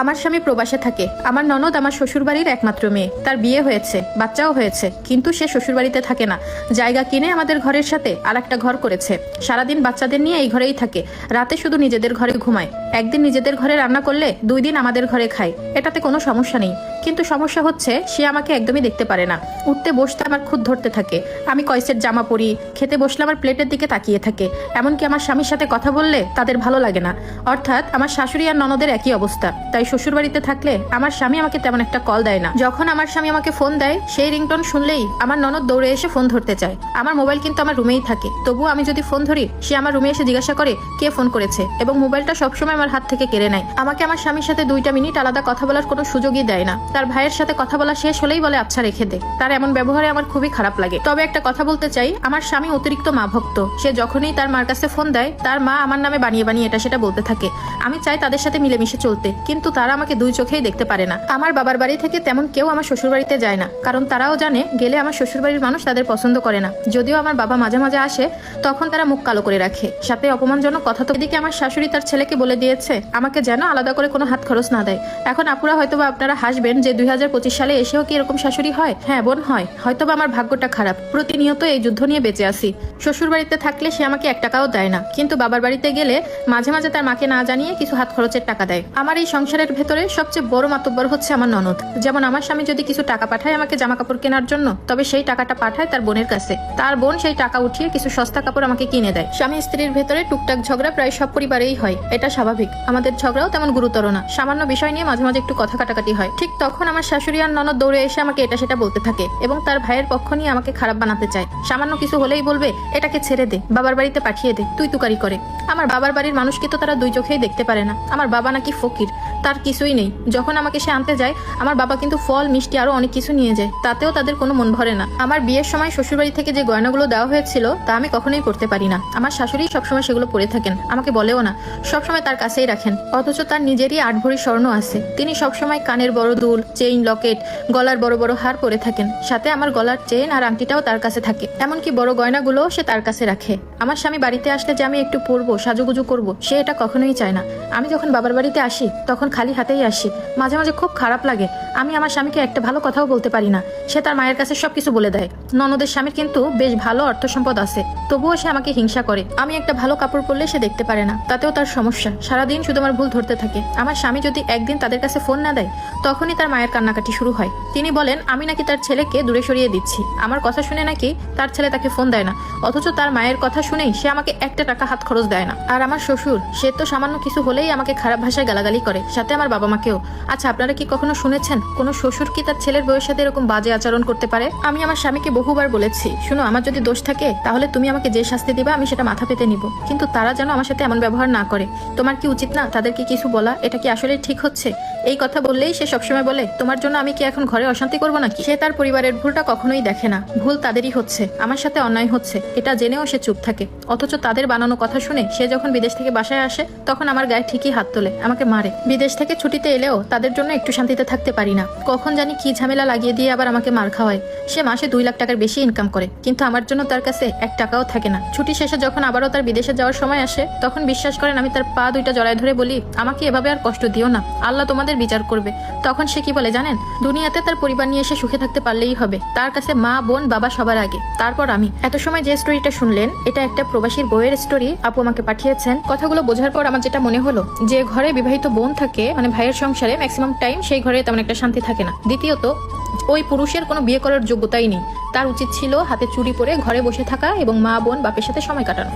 আমার স্বামী প্রবাসে থাকে। আমার ননদ আমার শ্বশুরবাড়ির একমাত্র মেয়ে। তার বিয়ে হয়েছে, বাচ্চাও হয়েছে, কিন্তু সে শ্বশুরবাড়িতে থাকে না। জায়গা কিনে আমাদের ঘরের সাথে আর একটা ঘর করেছে। সারাদিন বাচ্চাদের নিয়ে এই ঘরেই থাকে। রাতে শুধু নিজেদের ঘরে ঘুমায়। একদিন নিজেদের ঘরে রান্না করলে 2 দিন আমাদের ঘরে খায়। এটাতে কোনো সমস্যা নেই, কিন্তু সমস্যা হচ্ছে সে আমাকে একদমই দেখতে পারে না। উঠতে বসতে আমার খুদ ধরতে থাকে। আমি কয় সেট জামা পরি, খেতে বসলে আমার প্লেটের দিকে তাকিয়ে থাকে। এমনকি আমার স্বামীর সাথে কথা বললে তাদের ভালো লাগে না। অর্থাৎ আমার শাশুড়ি আর ননদের একই অবস্থা। তাই শ্বশুরবাড়িতে থাকলে আমার স্বামী আমাকে তেমন একটা কল দেয় না। যখন আমার স্বামী আমাকে ফোন দেয়, সেই রিংটোন শুনলেই আমার ননদ দৌড়ে এসে ফোন ধরতে চায়। আমার মোবাইল কিন্তু আমার রুমেই থাকে, তবুও আমি যদি ফোন ধরি সে আমার রুমে এসে জিজ্ঞাসা করে কে ফোন করেছে, এবং মোবাইলটা সবসময় আমার হাত থেকে কেড়ে নেয়। আমাকে আমার স্বামীর সাথে 2টা মিনিট আলাদা কথা বলার কোনো সুযোগই দেয় না। তার ভাইয়ের সাথে কথা বলা শেষ হলেই বলে আচ্ছা রেখে দে। তার এমন ব্যবহারে আমার খুবই খারাপ লাগে। তবে একটা কথা বলতে চাই, আমার স্বামী অতিরিক্ত মা ভক্ত। সে যখনই তার মার কাছে ফোন দেয়, তার মা আমার নামে বানিয়ে বানিয়ে এটা সেটা বলতে থাকে। আমি চাই তাদের সাথে মিলেমিশে চলতে, কিন্তু তারা আমাকে 2 চোখেই দেখতে পারে না। আমার বাবার বাড়ি থেকে তেমন কেউ আমার শ্বশুর বাড়িতে যায় না, কারণ তারাও জানে গেলে আমার শ্বশুর বাড়ির মানুষ তাদের পছন্দ করে না। যদিও আমার বাবা মাঝে মাঝে আসে, তখন তারা মুখ কালো করে রাখে, সাথে অপমানজনক কথা। তো এদিকে আমার শাশুড়ি তার ছেলেকে বলে দিয়েছে আমাকে যেন আলাদা করে কোনো হাত খরচ না দেয়। এখন আপুরা হয়তোবা আপনারা হাসবেন যে 2025 সালে এসেও কি এরকম শাশুড়ি হয়? হ্যাঁ বোন, হয়। হয়তোবা আমার ভাগ্যটা খারাপ, প্রতিনিয়ত এই যুদ্ধ নিয়ে বেঁচে আসি। শ্বশুর বাড়িতে থাকলে সে আমাকে 1 টাকাও দেয় না, কিন্তু বাবার বাড়িতে গেলে মাঝে মাঝে তার মাকে না জানিয়ে কিছু হাত খরচের টাকা দেয়। আমার এই সংসারের ভেতরে সবচেয়ে বড় মাতব্বর হচ্ছে আমার ননদ। যেমন আমার স্বামী যদি কিছু টাকা পাঠায় আমাকে জামা কাপড় কেনার জন্য, তবে সেই টাকাটা পাঠায় তার বোনের কাছে। তার বোন সেই টাকা উঠিয়ে কিছু সস্তা কাপড় আমাকে কিনে দেয়। স্বামী স্ত্রীর ভেতরে টুকটাক ঝগড়া প্রায় সব পরিবারেই হয়, এটা স্বাভাবিক। আমাদের ঝগড়াও তেমন গুরুতর না, সামান্য বিষয় নিয়ে মাঝে মাঝে একটু কথা কাটাকাটি হয়। ঠিক তখন আমার শাশুড়ি আর ননদ দৌড়ে এসে আমাকে এটা সেটা বলতে থাকে, এবং তার ভাইয়ের পক্ষ নিয়ে আমাকে খারাপ বানাতে চায়। সামান্য কিছু হলেই বলবে এটাকে ছেড়ে দে, বাবার বাড়িতে পাঠিয়ে দে, তুই তুকারি করে। আমার বাবার বাড়ির মানুষকে তো তারা 2 চোখেই দেখতে পারে না। আমার বাবা নাকি ফকির, তার কিছুই নেই। যখন আমাকে সে আনতে যায়, আমার বাবা কিন্তু ফল মিষ্টি আরো অনেক কিছু নিয়ে যায়, তাতেও তাদের কোনো মন ভরে না। আমার বিয়ের সময় শ্বশুরবাড়ি থেকে যে গয়নাগুলো দেওয়া হয়েছিল তা আমি কখনোই পড়তে পারি না। আমার শাশুড়ি সবসময় সেগুলো পরে থাকেন, আমাকে বলেও না, সবসময় তার কাছেই রাখেন। অথচ তার নিজেরই 8 ভরি স্বর্ণ আছে। তিনি সবসময় কানের বড় দুল, চেইন, লকেট, গলার বড় বড় হার পরে থাকেন। সাথে আমার গলার চেইন আর আংটিটাও তার কাছে থাকে। এমনকি বড় গয়নাগুলো সে তার কাছে রাখে। আমার স্বামী বাড়িতে আসলে যে আমি একটু পরবো, সাজুগুজু করবো, সে এটা কখনোই চায় না। আমি যখন বাবার বাড়িতে আসি তখন খালি হাতেই আসি। মাঝে মাঝে খুব খারাপ লাগে। আমি আমার স্বামীকে একটা ভালো কথাও বলতে পারি না। সে তার মায়ের কাছে সবকিছু বলে দেয়। ননদের স্বামীর কিন্তু বেশ ভালো অর্থ সম্পদ আছে, তবুও সে আমাকে হিংসা করে। আমি একটা ভালো কাপড় পরলে সে দেখতে পারে না, তাতেও তার সমস্যা। সারাদিন শুধু আমার ভুল ধরতে থাকে। আমার স্বামী যদি একদিন তাদের কাছে ফোন না দেয়, তখনই তার মায়ের কান্নাকাটি শুরু হয়। তিনি বলেন আমি নাকি তার ছেলেকে দূরে সরিয়ে দিচ্ছি। আমার কথা শুনে নাকি তার ছেলে তাকে ফোন দেয় না, অথচ তার মায়ের কথা শুনেই সে আমাকে 1 টাকা হাত খরচ দেয় না। আর আমার শ্বশুর, সে তো সামান্য কিছু হলেই আমাকে খারাপ ভাষায় গালাগালি করে, সাথে আমার বাবা মাকেও। আচ্ছা, আপনারা কি কখনো শুনেছেন কোনো শ্বশুর কি তার ছেলের বউয়ের সাথে এরকম বাজে আচরণ করতে পারে? আমি আমার স্বামীকে বহুবার বলেছি, শুনো, আমার যদি দোষ থাকে তাহলে তুমি আমাকে যে শাস্তি দিবা আমি সেটা মাথা পেতে নিব, কিন্তু তারা যেন আমার সাথে এমন ব্যবহার না করে। তোমার কি উচিত না তাদেরকে কিছু বলা? এটা কি আসলে ঠিক হচ্ছে? এই কথা বললেই সে সবসময় বলে তোমার জন্য আমি কি এখন ঘরে অশান্তি করবো নাকি? সে তার পরিবারের ভুলটা কখনোই দেখে না। ভুল তাদেরই হচ্ছে, আমার সাথে অন্যায় হচ্ছে এটা জেনেও সে চুপ থাকে। অথচ তাদের বানানো কথা শুনে সে যখন বিদেশ থেকে বাসায় আসে, তখন আমার গায়ে ঠিকই হাত তোলে, আমাকে মারে। বিদেশ থেকে ছুটিতে এলেও তাদের জন্য একটু শান্তিতে থাকতে পারি না। কখন জানি কি ঝামেলা লাগিয়ে দিয়ে আবার আমাকে মার খাওয়ায়। সে মাসে 2 লাখ টাকার বেশি ইনকাম করে, কিন্তু আমার জন্য তার কাছে 1 টাকাও থাকে না। ছুটি শেষে যখন আবারও তার বিদেশে যাওয়ার সময় আসে, তখন বিশ্বাস করেন আমি তার পা 2টা জড়ায় ধরে বলি আমাকে এভাবে আর কষ্ট দিও না, আল্লাহ তোমাদের বিচার করবে। তখন সে কি বলে জানেন? দুনিয়াতে তার পরিবার নিয়ে এসে সুখে থাকতে পারলেই হবে। তার কাছে মা, বোন, বাবা সবার আগে, তারপর আমি। এত সময় যে স্টোরিটা শুনলেন, এটা একটা প্রবাসীর বউয়ের স্টোরি। আপু আমাকে পাঠিয়েছেন। কথাগুলো বোঝার পর আমার যেটা মনে হলো, যে ঘরে বিবাহিত বোন থাকে, মানে ভাইয়ের সংসারে ম্যাক্সিমাম টাইম সেই ঘরে তেমন একটা শান্তি থাকে না। দ্বিতীয়ত, ওই পুরুষের কোনো বিয়ে করার যোগ্যতাই নেই। তার উচিত ছিল হাতে চুড়ি পরে ঘরে বসে থাকা এবং মা, বোন, বাপের সাথে সময় কাটানো।